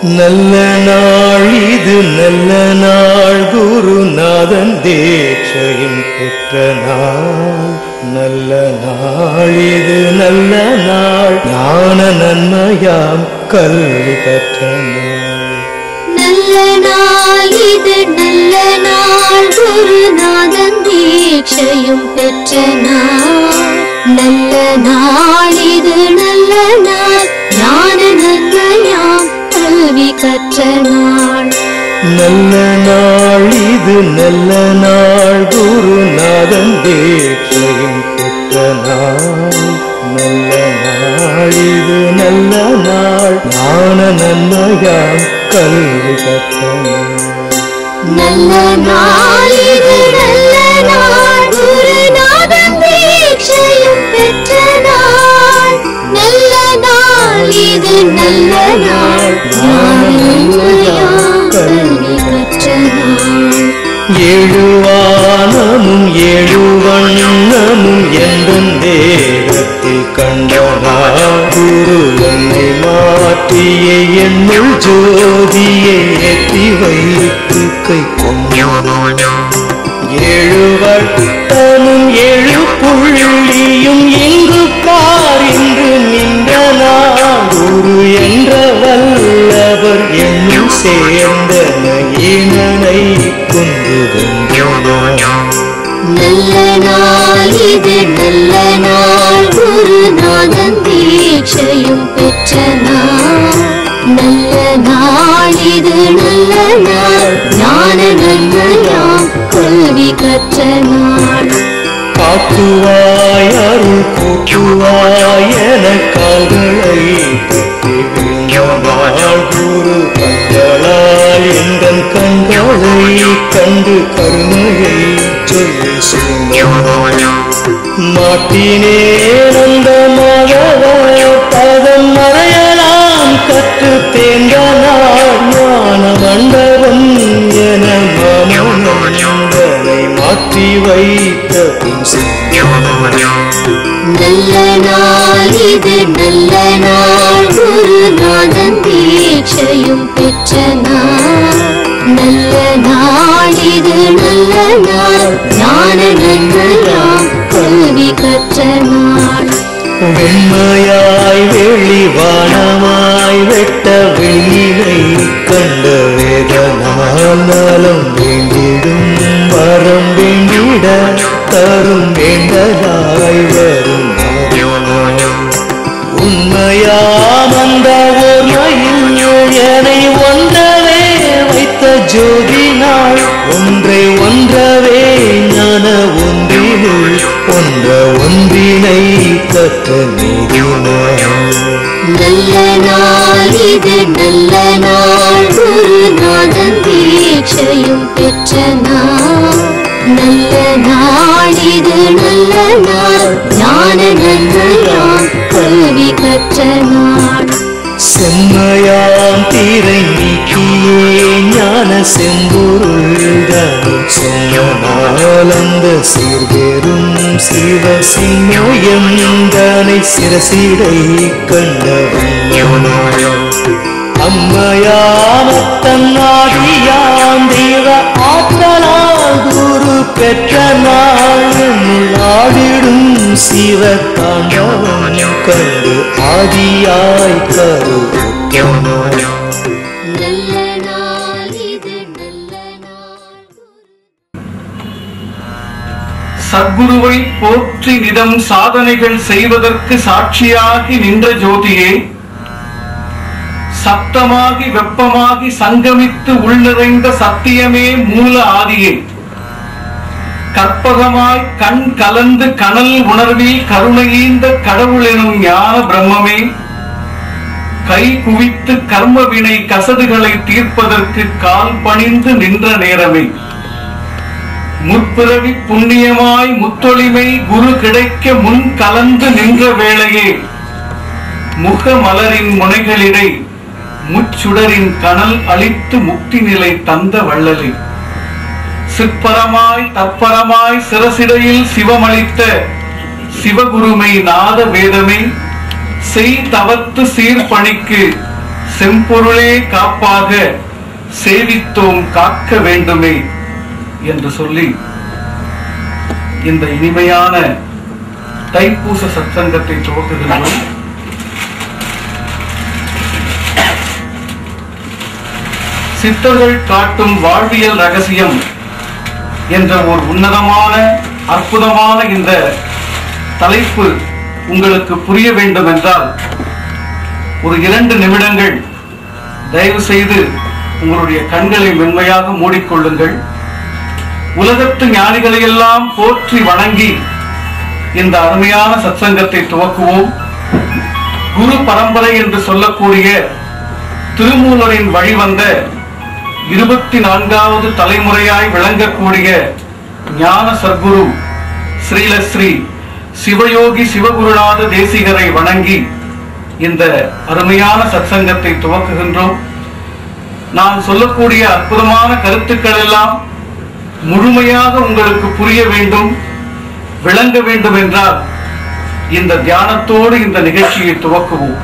நல்ல நாள் இது நல்ல நாள் குருநாதன் தீட்சையும் பெற்ற நாள். நல்ல நாள் இது நல்ல நாள் ஞான நன்மையாம் கல்வி பெற்ற நாள். நல்ல நாள் இது நல்ல நாள் குருநாதன் தீட்சையும் பெற்ற நாள். நல்ல நாள் இது நல்ல நாள் ஞான நன்மையாம் கல்வி கற்ற நாள். நல்ல நாள் இது நல்ல நாள் குருநாதன் தீட்சையும் பெற்ற நாள். நல்ல நாள் இது நல்ல நாள் ஞான நன்மையாம் கல்வி கற்ற நாள். நல்ல நாள் இது நல்ல நாள் குருநாதன் தீட்சையும் பெற்ற நாள். நல்ல நாள் இது நல்ல நாள் ஞான நன்மையாம் கல்வி கற்ற நாள். ஏழு வானமும் ஏழு வண்ணமும் எந்தன் தேகத்தில் கண்டனார். குரு என்னை மாற்றிய என்னுள் ஜோதியை ஏற்றி வைத்து கை கொண்டார். ஏழு வட்டமும் ஏழு புள்ளியும் எங்கு பார் என்று நின்றனார். குரு என்ற வல்லவர் என்னும் சேர்ந்தன ஈனனை கொண்டு வென்றார். நல்ல நாள் இது நல்ல நாள் குருநாதன் தீட்சையும் பெற்ற நாள். நல்ல நாள் இது நல்ல நாள் ஞான நன்மையாம் கல்வி கற்ற நாள். காக்குவாய் அருள் கூட்டுவாய் என கால்களை தட்டி விழுந்தாள். குரு கண்களால் எங்கள் கண்களை கண்டு கருணையை சொல்லி சொன்னாள். மாட்டினேன் அந்த மகள பதம் மறையலாம் கற்று தேர்ந்தனாள். ஞான மண்டபம் என மனதை மாற்றி வைத்த நல்ல நாள் இது நல்ல நாள் குருநாதன் தீட்சையும் பெற்ற நாள். நல்ல நாள் இது நல்ல நாள் ஞான நன்மையாம் கல்வி கற்ற நாள். வெண்மையாய் வெளிவானமாய் வெட்ட வெளியை கண்ட வேதனால் நலம் வேண்டிடும் வரம் வேண்டிட தரும் வேண்டலாய் வரும். உண்மையாம் அந்த ஓர்மையில் என்னை ஒன்றவே வைத்த ஜோதி நாள். ஒன்றை ஒன்றவே ஞான ஒன்றினுள் ஒன்ற ஒன்றினை கற்ற நீதினாள். நல்ல நாள் இது நல்ல நாள் குருநாதன் தீட்சையும் பெற்ற நாள். நல்ல நாள் இது நல்ல நாள் ஞான நன்மையாம் கல்வி கற்ற நாள். செம்மையாம் தீரை நீக்கியே ஞான செம்பொருள்தான் சொன்னால். அந்த சீர்பெரும் சிவ சிம்மயம் தனை சிரசிடை கண்டவன். அம்மையாமத்தன் ஆதியாம் தெய்வ ஆற்றலால் குரு பெற்ற நாள். ஆடிடும் சிவ தாண்டவன் கண்டு ஆதியாய் கரு. நல்ல நாள் இது நல்ல நாள். சத்குருவை போற்றி நிதம் சாதனைகள் செய்வதற்கு சாட்சியாகி நின்ற ஜோதியே, சப்தமாகி வெப்பமாகி சங்கமித்து உள்நிறைந்த சத்தியமே மூல ஆதியே, கற்பகமாய் கண் கலந்து கனல் உணர்வில் கருணையீந்த கடவுள் எனும் ஞான பிரம்மமே, கை குவித்து கர்மவினை கசடுகளை தீர்ப்பதற்கு கால் பணிந்து நின்ற நேரமே, முற்பிறவி புண்ணியமாய் முத்தொளிமை குரு கிடைக்க முன் கலந்து நின்ற வேளையே, முக மலரின் முனைகளிடை முச்சுடரின் கனல் அளித்து முக்தி நிலை தந்த வள்ளலே, சிற்பரமாய் தற்பரமாய் சிரசிடையில் சிவமளித்த சிவகுருமை நாத வேதமே, செய் தவத்து சீர்பணிக்கு செம்பொருளே காப்பாக சேவித்தோம் காக்க வேண்டுமே என்று சொல்லி இந்த இனிமையான தைப்பூச சத்சங்கத்தை துவக்குகின்றோம். சித்தர்கள் காட்டும் வாழ்வியல் ரகசியம் என்ற ஒரு உன்னதமான அற்புதமான இந்த தலைப்பு உங்களுக்கு புரிய வேண்டும் என்றால் ஒரு 2 நிமிடங்கள் தயவு செய்து உங்களுடைய கண்களை மென்மையாக மூடிக்கொள்ளுங்கள். உலகத்து ஞானிகளை எல்லாம் போற்றி வணங்கி இந்த அருமையான சத்சங்கத்தை துவக்குவோம். குரு பரம்பரை என்று சொல்லக்கூடிய திருமூலரின் வழிவந்த 24வது தலைமுறையாய் விளங்கக்கூடிய ஞான சர்க்குரு ஸ்ரீலஸ்ரீ சிவயோகி சிவகுருநாத தேசிகரை வணங்கி இந்த அருமையான சத்சங்கத்தை துவக்குகின்றோம். நான் சொல்லக்கூடிய அற்புதமான கருத்துக்கள் எல்லாம் முழுமையாக உங்களுக்கு புரிய வேண்டும், விளங்க வேண்டும் என்றால் இந்த தியானத்தோடு இந்த நிகழ்ச்சியை துவக்குவோம்.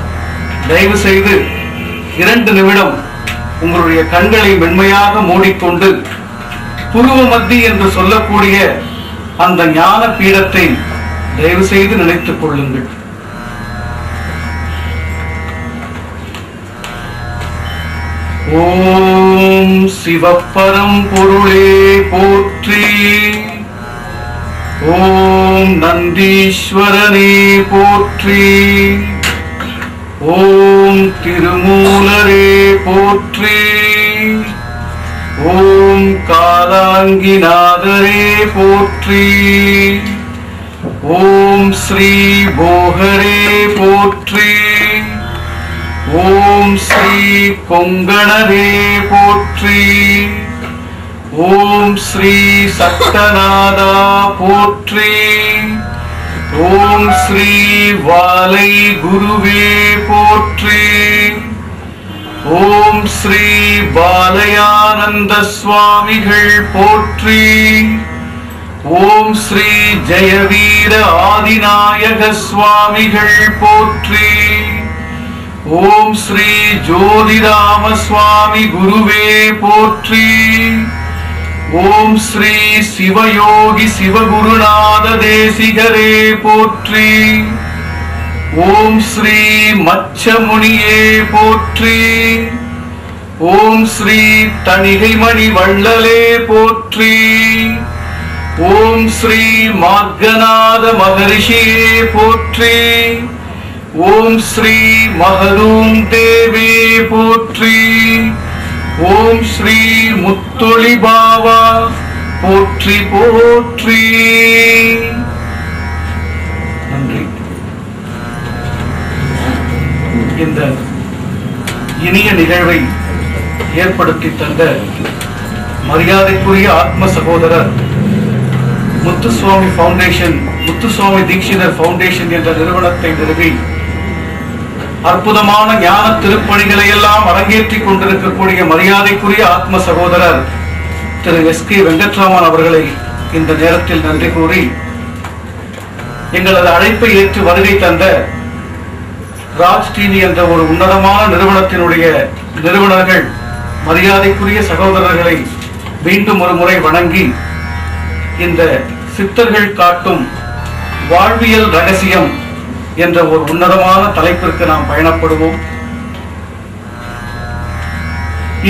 தயவு செய்து 2 நிமிடம் உங்களுடைய கண்களை மென்மையாக மூடிக்கொண்டு புருவ மத்தி என்று சொல்லக்கூடிய அந்த ஞான பீடத்தை தயவு செய்து நினைத்துக் கொள்ளுங்கள். ஓம் சிவப்பரம் பொருளே போற்றி, ஓம் நந்தீஸ்வரனே போற்றி, ஓம் திருமூலரே போற்றி, ஓம் காலாங்கிநாதரே போற்றி, ஓம் ஸ்ரீ போகரே போற்றி, ஓம் ஸ்ரீ கொங்கணரே போற்றி, ஓம் ஸ்ரீ சட்டநாதா போற்றி, ஓம் ஸ்ரீ வாலை குருவே போற்றி, ஓம் ஸ்ரீ பாலயானந்த சுவாமிகள் போற்றி, ஓம் ஸ்ரீ ஜெயவீர ஆதிநாயக சுவாமிகள் போற்றி, ஓம் ஸ்ரீ ஜோதிராம சுவாமி குருவே போற்றி, ஓம் ஸ்ரீ சிவயோகி சிவகுருநாத தேசிகரே போற்றி, ஓம் ஸ்ரீ மச்சமுனியே போற்றி, ஓம் ஸ்ரீ தணிகைமணி வள்ளலே போற்றி, ஓம் ஸ்ரீ மார்கநாத மகரிஷியே போற்றி, ஓம் ஸ்ரீ மகதூம் தேவே போற்றி, ஓம் ஸ்ரீ முத்தொளி பாவா போற்றி போற்றி. நன்றி. இந்த இனிய நிகழ்வை ஏற்படுத்தி தந்த மரியாதைக்குரிய ஆத்ம சகோதரர் முத்துசுவாமி ஃபவுண்டேஷன், முத்துசுவாமி தீட்சிதர் ஃபவுண்டேஷன் என்ற நிறுவனத்தை நிறுவி அற்புதமான ஞான திருப்பணிகளை எல்லாம் அரங்கேற்றிக் கொண்டிருக்கக்கூடிய மரியாதைக்குரிய ஆத்ம சகோதரர் திரு எஸ்.கே. வெங்கட்ராமன் அவர்களை இந்த நேரத்தில் நன்றி கூறி, எங்களது அழைப்பை ஏற்று வருகை தந்த ராஜ் டிவி என்ற ஒரு உன்னதமான நிறுவனத்தினுடைய நிறுவனர்கள் மரியாதைக்குரிய சகோதரர்களை மீண்டும் ஒரு முறை வணங்கி இந்த சித்தர்கள் காட்டும் வாழ்வியல் ரகசியம் என்ற ஒரு உன்னதமான தலைப்பிற்கு நாம் பயணப்படுவோம்.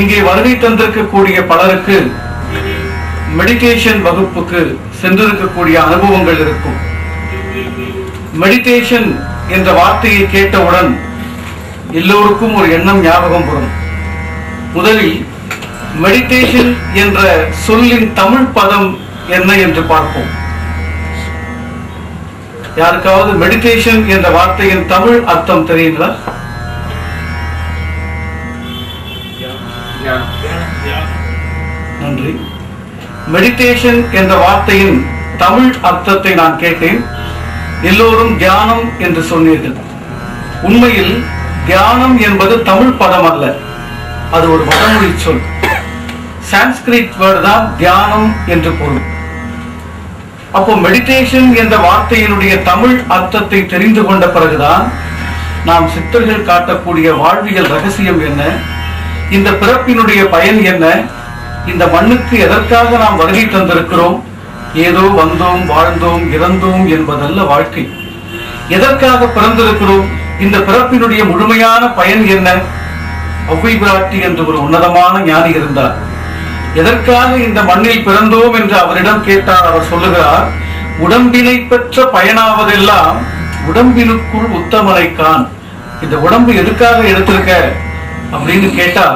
இங்கே வருகை தந்திருக்கக்கூடிய பலருக்கு மெடிடேஷன் வகுப்புக்கு சென்றிருக்கக்கூடிய அனுபவங்கள் இருக்கும். மெடிடேஷன் என்ற வார்த்தையை கேட்டவுடன் எல்லோருக்கும் ஒரு எண்ணம் ஞாபகம் வரும். முதலில் மெடிடேஷன் என்ற சொல்லின் தமிழ் பதம் என்ன என்று பார்ப்போம். யாருக்காவது மெடிடேஷன் என்ற வார்த்தையின் தமிழ் அர்த்தம் தெரியுங்களா? நன்றி. மெடிடேஷன் என்ற வார்த்தையின் தமிழ் அர்த்தத்தை நான் கேட்டேன். எல்லோரும் தியானம் என்று சொன்னீர்கள். உண்மையில் தியானம் என்பது தமிழ் பதம் அல்ல, அது ஒரு வடமொழி சொல். சான்ஸ்கிரிட் வேர்டு தான் தியானம் என்று பொருள். அப்போ மெடிடேஷன் என்ற வார்த்தையினுடைய தமிழ் அர்த்தத்தை தெரிந்து கொண்ட பிறகுதான் நாம் சித்தர்கள் காட்டக்கூடிய வாழ்வியல் ரகசியம் என்ன, இந்த பிறப்பினுடைய பயன் என்ன, இந்த மண்ணுக்கு எதற்காக நாம் வருகை தந்திருக்கிறோம், ஏதோ வந்தோம் வாழ்ந்தோம் இறந்தோம் என்பதல்ல வாழ்க்கை. எதற்காக பிறந்திருக்கிறோம், இந்த பிறப்பினுடைய முழுமையான பயன் என்ன. ஒளவை பிராட்டி என்று ஒரு உன்னதமான ஞானி இருந்தார். எதற்காக இந்த மண்ணில் பிறந்தோம் என்று அவரிடம் கேட்டார். அவர் சொல்லுகிறார், உடம்பினை பெற்ற பயனாவதெல்லாம் உடம்பினுக்குள் உத்தமனை காண். இந்த உடம்பு எதுக்காக எடுத்திருக்க அப்படின்னு கேட்டா,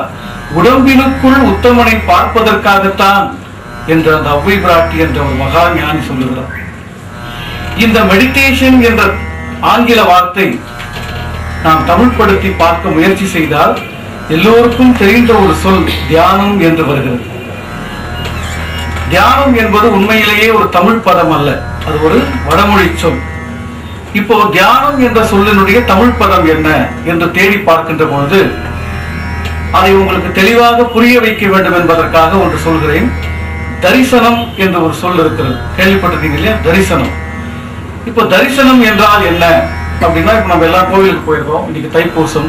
உடம்பினுக்குள் உத்தமனை பார்ப்பதற்காகத்தான் என்று அந்த ஒளவை பிராட்டி என்ற ஒரு மகா ஞானி சொல்லுகிறார். இந்த மெடிடேஷன் என்ற ஆங்கில வார்த்தை நாம் தமிழ்படுத்தி பார்க்க முயற்சி செய்தால் எல்லோருக்கும் தெரிந்த ஒரு சொல் தியானம் என்று வருகிறது. தியானம் என்பது உண்மையிலேயே ஒரு தமிழ் பதம் அல்ல, அது ஒரு வடமொழி சொல். இப்போ தியானம் என்ற சொல்லினுடைய தமிழ் பதம் என்ன என்று தேடி பார்க்கின்ற பொழுது அதை உங்களுக்கு தெளிவாக புரிய வைக்க வேண்டும் என்பதற்காக ஒன்று சொல்கிறேன். தரிசனம் என்ற ஒரு சொல் இருக்கிறது, கேள்விப்பட்டிருக்கீங்க இல்லையா? தரிசனம். இப்போ தரிசனம் என்றால் என்ன அப்படின்னா, இப்ப நம்ம எல்லா கோவிலுக்கு போயிருக்கோம். இன்னைக்கு தைப்பூசம்,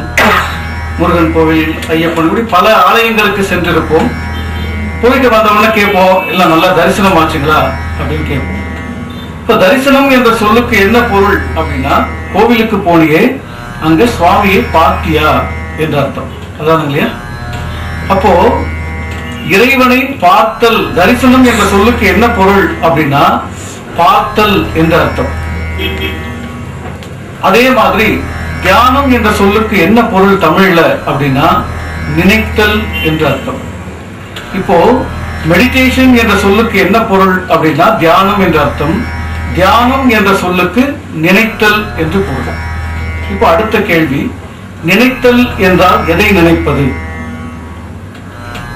முருகன் கோவில், ஐயப்பன், இப்படி பல ஆலயங்களுக்கு சென்றிருப்போம். போயிட்டு வந்தவொடனே கேட்போம், எல்லாம் நல்லா தரிசனம் ஆச்சுங்களா அப்படின்னு கேட்போம். இப்ப தரிசனம் என்ற சொல்லுக்கு என்ன பொருள் அப்படின்னா, கோவிலுக்கு போனியே அங்க சுவாமியை பார்த்தியா என்ற அர்த்தம். அதான் இல்லையா? அப்போ இறைவனை பார்த்தல், தரிசனம் என்ற சொல்லுக்கு என்ன பொருள் அப்படின்னா பார்த்தல் என்ற அர்த்தம். அதே மாதிரி தியானம் என்ற சொல்லுக்கு என்ன பொருள் தமிழ்ல அப்படின்னா நினைத்தல் என்ற அர்த்தம். இப்போ மெடிடேஷன் என்ற சொல்லுக்கு என்ன பொருள் அப்படின்னா தியானம் என்ற அர்த்தம். தியானம் என்ற சொல்லுக்கு நினைத்தல் என்று பொருள். இப்போ அடுத்த கேள்வி, நினைத்தல் என்றால் எதை நினைப்பது?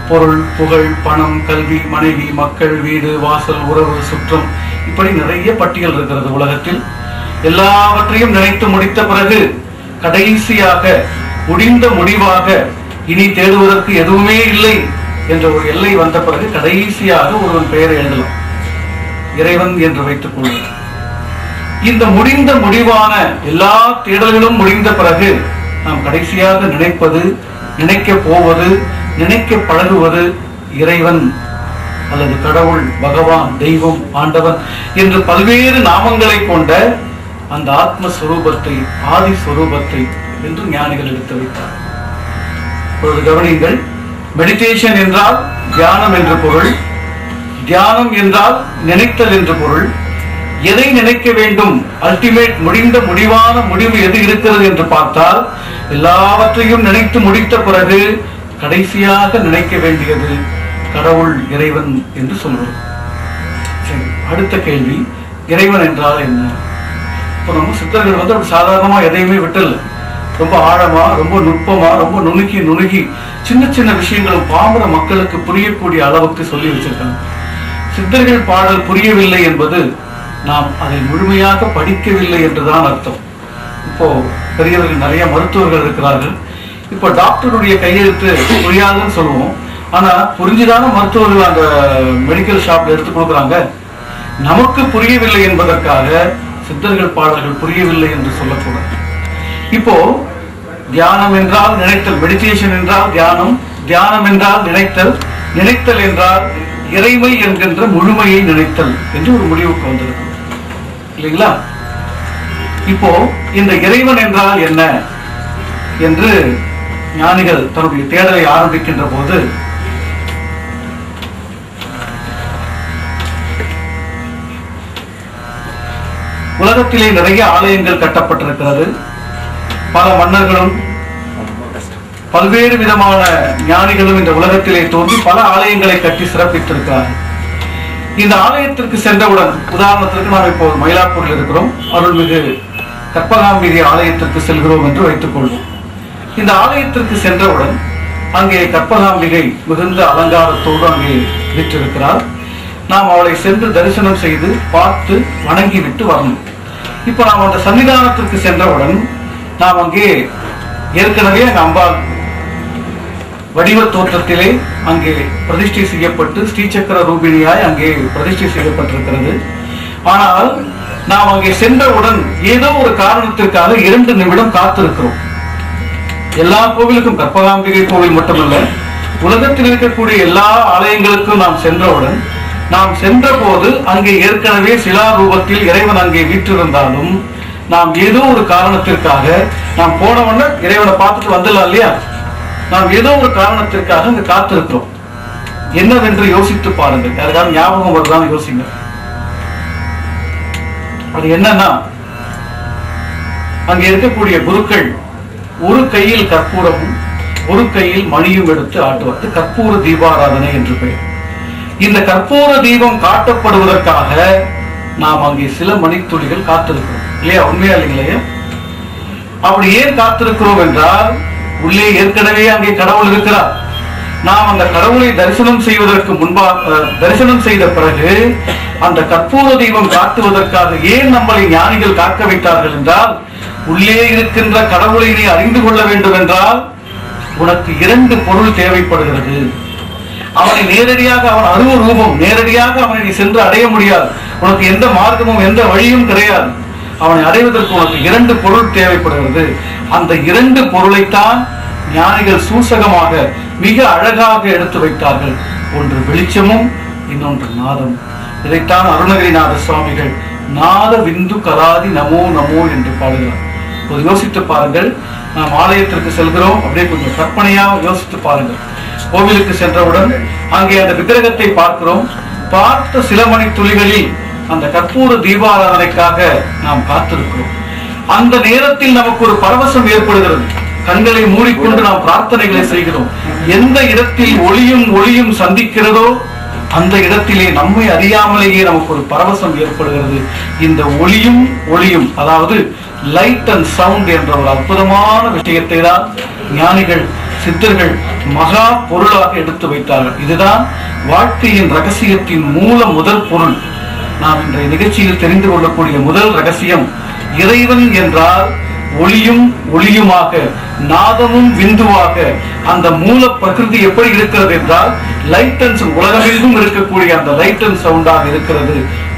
பொருள், புகழ், பணம், கல்வி, மனைவி, மக்கள், வீடு, வாசல், உறவு, சுற்றம், இப்படி நிறைய பட்டியல் இருக்கிறது உலகத்தில். எல்லாவற்றையும் நினைத்து முடித்த பிறகு கடைசியாக முடிந்த முடிவாக இனி தேடுவதற்கு எதுவுமே இல்லை என்ற ஒரு எல்லை வந்த பிறகு கடைசியாக ஒருவன் பெயரை எழுதலாம், இறைவன் என்று வைத்துக் கொள்வது. இந்த முடிந்த முடிவான எல்லா தேடல்களும் முடிந்த பிறகு நாம் கடைசியாக நினைப்பது, நினைக்க போவது, நினைக்க பழகுவது இறைவன் அல்லது கடவுள், பகவான், தெய்வம், ஆண்டவன் என்று பல்வேறு நாமங்களை கொண்ட அந்த ஆத்மஸ்வரூபத்தை, ஆதி ஸ்வரூபத்தை என்று ஞானிகள் எடுத்து வைத்தார். இப்பொழுது கவனியுங்கள். மெடிடேஷன் என்றால் தியானம் என்று பொருள், தியானம் என்றால் நினைத்தல் என்று பொருள். எதை நினைக்க வேண்டும்? அல்டிமேட், முடிந்த முடிவான முடிவு எது இருக்கிறது என்று பார்த்தால் எல்லாவற்றையும் நினைத்து முடித்த பிறகு கடைசியாக நினைக்க வேண்டியது கடவுள், இறைவன் என்று சொல்வது. சரி, அடுத்த கேள்வி, இறைவன் என்றால் என்ன? இப்போ நம்ம சித்தர்கள் அப்படி சாதாரணமா எதையுமே விட்டல, ரொம்ப ஆழமா, ரொம்ப நுட்பமா, ரொம்ப நுணுகி சின்ன சின்ன விஷயங்களும் பாமர மக்களுக்கு புரியக்கூடிய அளவுக்கு சொல்லி வச்சிருக்காங்க. சித்தர்கள் பாடல் புரியவில்லை என்பது நாம் அதை முழுமையாக படிக்கவில்லை என்றுதான் அர்த்தம். இப்போ பெரியவர்கள், நிறைய மருத்துவர்கள் இருக்கிறார்கள். இப்போ டாக்டருடைய கையெழுத்து புரியாதுன்னு சொல்லுவோம், ஆனா புரிஞ்சுதான மருத்துவர்கள் அந்த மெடிக்கல் ஷாப்ல எடுத்து கொடுக்குறாங்க. நமக்கு புரியவில்லை என்பதற்காக சித்தர்கள் பாடல்கள் புரியவில்லை என்று சொல்லக்கூடாது. இப்போ தியானம் என்றால் நினைத்தல், மெடிடேஷன் என்றால் தியானம், தியானம் என்றால் நினைத்தல், நினைத்தல் என்றால் இறைமை என்கின்ற முழுமையை நினைத்தல் என்று ஒரு முடிவுக்கு வந்திருக்கு இல்லைங்களா? இப்போ இந்த இறைவன் என்றால் என்ன என்று ஞானிகள் தன்னுடைய தேடலை ஆரம்பிக்கின்ற போது உலகத்திலே நிறைய ஆலயங்கள் கட்டப்பட்டிருக்கிறது. பல மன்னர்களும் பல்வேறு விதமான ஞானிகளும் இந்த உலகத்திலே தோன்றி பல ஆலயங்களை கட்டி சிறப்பித்திருக்கிறார்கள். இந்த ஆலயத்திற்கு சென்றவுடன், உதாரணத்திற்கு நாம் இப்போ மயிலாப்பூரில் இருக்கிறோம், அருள்மிகு கற்பகாம்பிகை ஆலயத்திற்கு செல்கிறோம் என்று வைத்துக் கொள்வோம். இந்த ஆலயத்திற்கு சென்றவுடன் அங்கே கற்பகாம்பிகை மிகுந்த அலங்காரத்தோடு அங்கே விற்றிருக்கிறார். நாம் அவளை சென்று தரிசனம் செய்து பார்த்து வணங்கி விட்டு வரணும். இப்ப நாம் அந்த சன்னிதானத்திற்கு சென்றவுடன் நாம் அங்கே ஏற்கனவே அங்கே அம்பாள் வடிவ தோற்றத்திலே அங்கே பிரதிஷ்டை செய்யப்பட்டு ஸ்ரீசக்கர ரூபிணியாய் அங்கே பிரதிஷ்டை செய்யப்பட்டிருக்கிறது. ஆனால் நாம் அங்கே சென்றவுடன் ஏதோ ஒரு காரணத்திற்காக 2 நிமிடம் காத்திருக்கிறோம். எல்லா கோவிலுக்கும், கற்பகாம்பிகை கோவில் மட்டுமல்ல, உலகத்தில் இருக்கக்கூடிய எல்லா ஆலயங்களுக்கும் நாம் சென்றவுடன், நாம் சென்ற போது அங்கே ஏற்கனவே சிலா ரூபத்தில் இறைவன் அங்கே வீற்றிருந்தாலும் நாம் ஏதோ ஒரு காரணத்திற்காக, நாம் போனவொன்ன இறைவனை பார்த்துட்டு வந்துடலாம் இல்லையா, நாம் ஏதோ ஒரு காரணத்திற்காக அங்க காத்திருக்கிறோம். என்னவென்று யோசித்து பாருங்கள். யாருக்காவது ஞாபகம் வருதான் யோசிங்க. அது என்னன்னா, அங்க இருக்கக்கூடிய குருக்கள் ஒரு கையில் கற்பூரமும் ஒரு கையில் மணியும் எடுத்து ஆட்டுவது கற்பூர தீபாராதனை என்று பெயர். இந்த கற்பூர தீபம் காட்டப்படுவதற்காக நாம் அங்கே சில மணித்துளிகள் காத்திருக்கிறோம் இல்லையா? உண்மையா இல்லைங்களே? அப்படி ஏன் காத்திருக்கிறோம் என்றால், உள்ளே ஏற்கனவே அங்கே கடவுள் இருக்கிறார். நாம் அந்த கடவுளை தரிசனம் செய்வதற்கு முன்பாக, தரிசனம் செய்த பிறகு அந்த கற்பூர தீபம் காட்டுவதற்காக ஏன் நம்மளை ஞானிகள் காக்க வைத்தார்கள் என்றால், உள்ளே இருக்கின்ற கடவுளை நீ அறிந்து கொள்ள வேண்டும் என்றால் உனக்கு 2 பொருள் தேவைப்படுகிறது. அவனை நேரடியாக, அவன் அருவ ரூபம், நேரடியாக அவனை நீ சென்று அடைய முடியாது. உனக்கு எந்த மார்க்கமும் எந்த வழியும் கிடையாது. அவனை அடைவதற்கு உனக்கு 2 பொருள் தேவைப்படுகிறது. அந்த 2 பொருளைத்தான் ஞானிகள் சூசகமாக மிக அழகாக எடுத்து வைத்தார்கள். ஒன்று வெளிச்சமும், இன்னொன்று நாதம். இதைத்தான் அருணகிரிநாத சுவாமிகள் நாத விந்து கராதி நமோ நமோ என்று பாடுகிறார். ஒரு யோசித்து பாருங்கள். நாம் ஆலயத்திற்கு செல்கிறோம், அப்படியே கொஞ்சம் கற்பனையாக யோசித்து பாருங்கள். கோவிலுக்கு சென்றவுடன் அங்கே அந்த விக்கிரகத்தை பார்க்கிறோம். பார்த்த சில மணி துளிகளில் அந்த கற்பூர தீபாராதனைக்காக நாம் காத்திருக்கிறோம். அந்த நேரத்தில் நமக்கு ஒரு பரவசம் ஏற்படுகிறது. கண்களை மூடிக்கொண்டு நாம் பிரார்த்தனைகளை செய்கிறோம். எந்த இடத்தில் ஒளியும் ஒளியும் சந்திக்கிறதோ அந்த இடத்திலே நம்மை அறியாமலேயே நமக்கு ஒரு பரவசம் ஏற்படுகிறது. இந்த ஒளியும் ஒளியும், அதாவது லைட் அண்ட் சவுண்ட் என்ற ஒரு அற்புதமான விஷயத்தை தான் ஞானிகள், சித்தர்கள் மகா பொருளாக எடுத்து வைத்தார்கள். இதுதான் வாழ்க்கையின் ரகசியத்தின் முதல் பொருள். நாம் இன்றைய நிகழ்ச்சியில் தெரிந்து கொள்ளக்கூடிய முதல் ரகசியம், இறைவன் என்றால் ஒளியும் ஒளியுமாக, நாதமும் விந்துவாக, அந்த மூல பிரகிருதி எப்படி இருக்கிறது என்றால் லைட் அண்ட் உலகமெங்கும் இருக்கக்கூடிய அந்த லைட் அண்ட் சவுண்டாக இருக்கிறது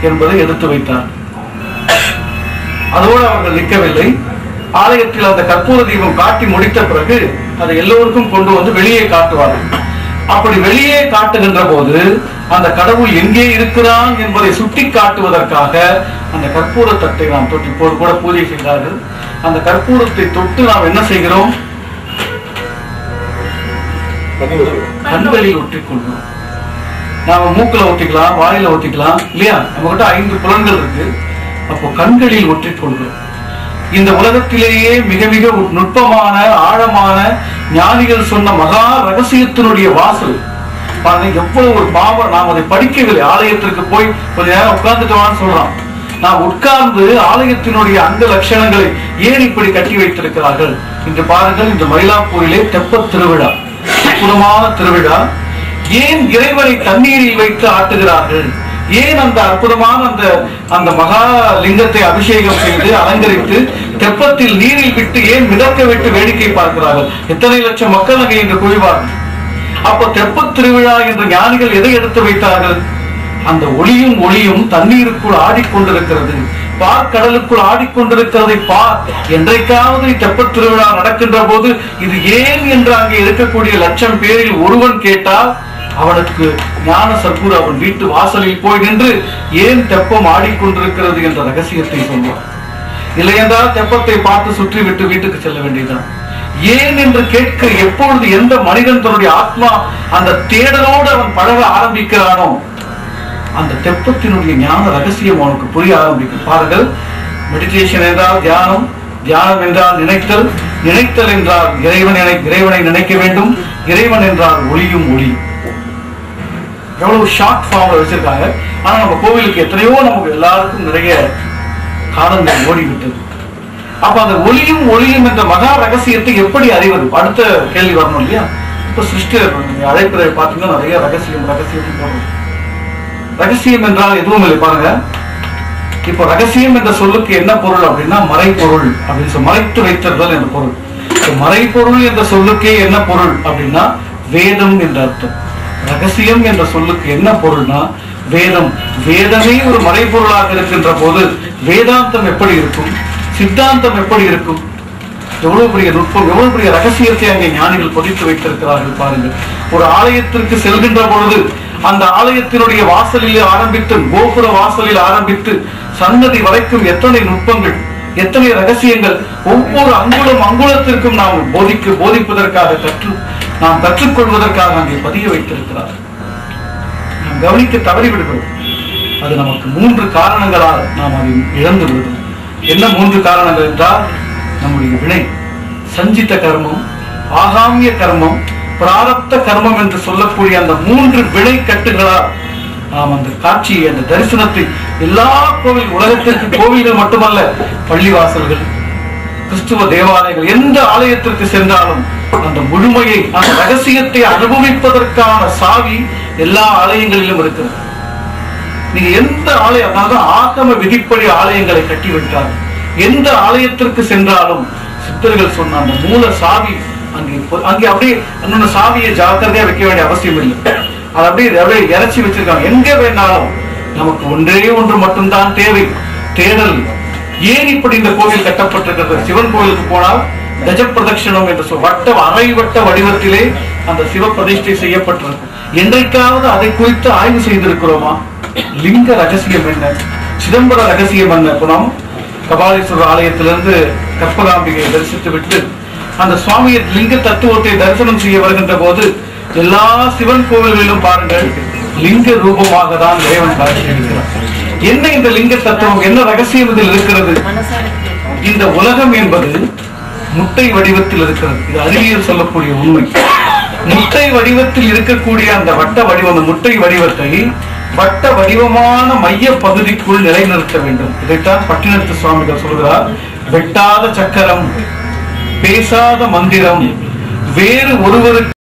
என்பதை எடுத்து வைத்தார். அதோடு அவர்கள் நிற்கவில்லை. ஆலயத்தில் அந்த கற்பூர தீபம் காட்டி முடித்த பிறகு அதை எல்லோருக்கும் கொண்டு வந்து வெளியே காட்டுவார்கள். அப்படி வெளியே காட்டுகின்ற போது அந்த கடவுள் எங்கே இருக்கிறான் என்பதை சுட்டி காட்டுவதற்காக அந்த கற்பூர தட்டை நாம் தொட்டு கூட பூஜை செய்தார்கள். அந்த கற்பூரத்தை தொட்டு நாம் என்ன செய்கிறோம்? கண்களில் ஒட்டிக் கொள்கிறோம். நாம மூக்குல ஒட்டிக்கலாம், வாயில ஒட்டிக்கலாம் இல்லையா? நம்ம கிட்ட 5 புலன்கள் இருக்கு. அப்போ கண்களில் ஒட்டிக் கொள்கிறோம். இந்த உலகத்திலேயே மிக மிக நுட்பமான ஆழமான ஞானிகள் சொன்ன மகா ரகசியத்தினுடைய வாசல் பாருங்க. எவ்வளவு ஒரு பாவம்! நாம் அதை படிக்கவில்லை. ஆலயத்திற்கு போய் கொஞ்ச நேரம் உட்கார்ந்துட்டோம்னு சொல்றோம். நாம் உட்கார்ந்து ஆலயத்தினுடைய அந்த லட்சணங்களை ஏன் இப்படி கட்டி வைத்திருக்கிறார்கள் என்று பாருங்கள். இந்த மயிலாப்பூரிலே தெப்பத் திருவிழா, அற்புதமான திருவிழா. ஏன் இறைவனை தண்ணீரில் வைத்து ஆட்டுகிறார்கள்? ஏன் அந்த அற்புதமான அந்த மகா லிங்கத்தை அபிஷேகம் செய்து அலங்கரித்து தெப்பத்தில் நீரில் விட்டு ஏன் மிதக்க விட்டு வேடிக்கை பார்க்கிறார்கள்? எத்தனை லட்சம் மக்கள் அங்கே இன்று குவிவார்கள். அப்போ தெப்பத் திருவிழா என்று ஞானிகள் எதை எடுத்து வைத்தார்கள்? அந்த ஒளியும் ஒளியும் தண்ணீருக்குள் ஆடிக்கொண்டிருக்கிறது, பார்க்கடலுக்குள் ஆடிக்கொண்டிருக்கிறதை பார். என்றைக்காவது தெப்பத் திருவிழா நடக்கின்ற போது இது ஏன் என்று அங்கே இருக்கக்கூடிய லட்சம் பேரில் ஒருவன் கேட்டால் அவனுக்கு ஞான சத்குரு அவன் வீட்டு வாசலில் போய் நின்று ஏன் தெப்பம் ஆடிக்கொண்டிருக்கிறது என்ற ரகசியத்தை சொல்வார். இல்லையென்றால் தெப்பத்தை பார்த்து சுற்றி விட்டு வீட்டுக்கு செல்ல வேண்டியதுதான். ஏன் என்று கேட்க எப்பொழுது எந்த மனிதன் தன்னுடைய ஆத்மா அந்த தேடலோடு அவன் பழக ஆரம்பிக்கிறானோ அந்த தெப்பத்தினுடைய ஞான ரகசியம் அவனுக்கு புரிய ஆரம்பிக்கும். பாருங்கள், மெடிடேஷன் என்றால் தியானம், தியானம் என்றால் நினைத்தல், நினைத்தல் என்றால் இறைவனை நினைக்க வேண்டும், இறைவன் என்றால் ஒளியும் ஒளி. எவ்வளவு ஷார்ட் ஃபார்ம்ல வச்சிருக்காங்க. ஆனா நம்ம கோவிலுக்கு எத்தனையோ நமக்கு எல்லாருக்கும் நிறைய காலங்கள் ஓடிவிட்டது. அப்ப அந்த ஒளியும் ஒளியும் என்ற மகா ரகசியத்தை எப்படி அறிவது? அடுத்த கேள்வி வரணும் இல்லையா? இப்ப சிருஷ்டி அழைப்பதை பார்த்தீங்கன்னா நிறைய ரகசியம் போடுறோம். ரகசியம் என்றால் எதுவும் இல்லை. பாருங்க, இப்போ ரகசியம் என்ற சொல்லுக்கு என்ன பொருள் அப்படின்னா மறைப்பொருள் அப்படின்னு மறைத்து வைத்திருந்தல் என்ற பொருள். மறைப்பொருள் என்ற சொல்லுக்கே என்ன பொருள் அப்படின்னா வேதம் என்ற அர்த்தம். ரகசியம் என்ற சொல்லுக்கு என்ன பொருள்னா வேதம். வேதமே ஒரு மறைப்பொருளாக இருக்கின்ற போது வேதாந்தம் எப்படி இருக்கும், சித்தாந்தம் எப்படி இருக்கும், எவ்வளவு பெரிய நுட்பம், எவ்வளவு பெரிய ரகசியத்தை அங்கே ஞானிகள் பொதித்து வைத்திருக்கிறார்கள் பாருங்கள். ஒரு ஆலயத்திற்கு செல்கின்ற பொழுது அந்த ஆலயத்தினுடைய வாசலில் ஆரம்பித்து, கோபுர வாசலில் ஆரம்பித்து சன்னதி வரைக்கும் எத்தனை நுட்பங்கள், எத்தனை ரகசியங்கள், ஒவ்வொரு அங்குலத்திற்கும் நாம் போதிப்பதற்காக நாம் கற்றுக்கொள்வதற்காக அங்கே பதிய வைத்திருக்கிறார். நாம் கவனிக்க தவறிவிடுகிறோம். அது நமக்கு 3 காரணங்களால் நாம் அதை இழந்து விடுகிறோம். என்ன 3 காரணங்கள் என்றால், நம்முடைய வினை, சஞ்சித கர்மம், ஆகாமிய கர்மம், பிராரப்த கர்மம் என்று சொல்லக்கூடிய அந்த 3 வினை கட்டுகளால் நாம் அந்த காட்சியை, அந்த தரிசனத்தை எல்லா உலகத்திற்கு கோவில்கள் மட்டுமல்ல, பள்ளிவாசல்கள், கிறிஸ்துவ தேவாலயங்கள், எந்த ஆலயத்திற்கு சென்றாலும் அந்த முழுமையை, அந்த ரகசியத்தை அனுபவிப்பதற்கான சாவி எல்லா ஆலயங்களிலும் இருக்கிறது. நீங்க எந்த ஆலயம், அதாவது ஆகம விதிப்படி ஆலயங்களை கட்டிவிட்டார்கள். எந்த ஆலயத்திற்கு சென்றாலும் சித்தர்கள் சொன்ன அந்த மூல சாவி அங்கே அப்படியே இன்னொன்னு சாவியை ஜாக்கிரதையா வைக்க வேண்டிய அவசியம் இல்லை. அது அப்படியே இறைச்சி வச்சிருக்காங்க. எங்க வேணாலும் நமக்கு ஒன்று மட்டும்தான் தேவை, தேடல். ஏன் இப்படி இந்த கோவில் கட்டப்பட்டிருக்கிறது? சிவன் கோவிலுக்கு போனால் கஜ பிரதட்சணம் என்று அரை வட்ட வடிவத்திலே அந்த சிவ பிரதிஷ்டை செய்யப்பட்டிருக்கும். என்றைக்காவது அதை குறித்து ஆய்வு செய்திருக்கிறோமா? லிங்க ரகசியம் என்ன, சிதம்பர ரகசியம் என்ன? நாம் கபாலீஸ்வரர் ஆலயத்திலிருந்து கற்பகாம்பிகை தரிசித்து விட்டு அந்த சுவாமியை லிங்க தத்துவத்தை தரிசனம் செய்ய வருகின்ற போது எல்லா சிவன் கோவில்களிலும் பாருங்கள், லிங்க ரூபமாக தான் இறைவன் காட்சியளிக்கிறார். என்ன இந்த லிங்க தத்துவம், என்ன ரகசியம் இதில் இருக்கிறது? இந்த உலகம் என்பது முட்டை வடிவத்தில் இருக்கிறது. இது அறிவியல் சொல்லக்கூடிய உண்மை. முட்டை வடிவத்தில் இருக்கக்கூடிய அந்த வட்ட வடிவம், அந்த முட்டை வடிவத்தை வட்ட வடிவமான மைய பகுதிக்குள் நிலைநிறுத்த வேண்டும். இதைத்தான் பட்டினத்து சுவாமிகள் சொல்கிறார். வெட்டாத சக்கரம், பேசாத மந்திரம், வேறு ஒருவருக்கு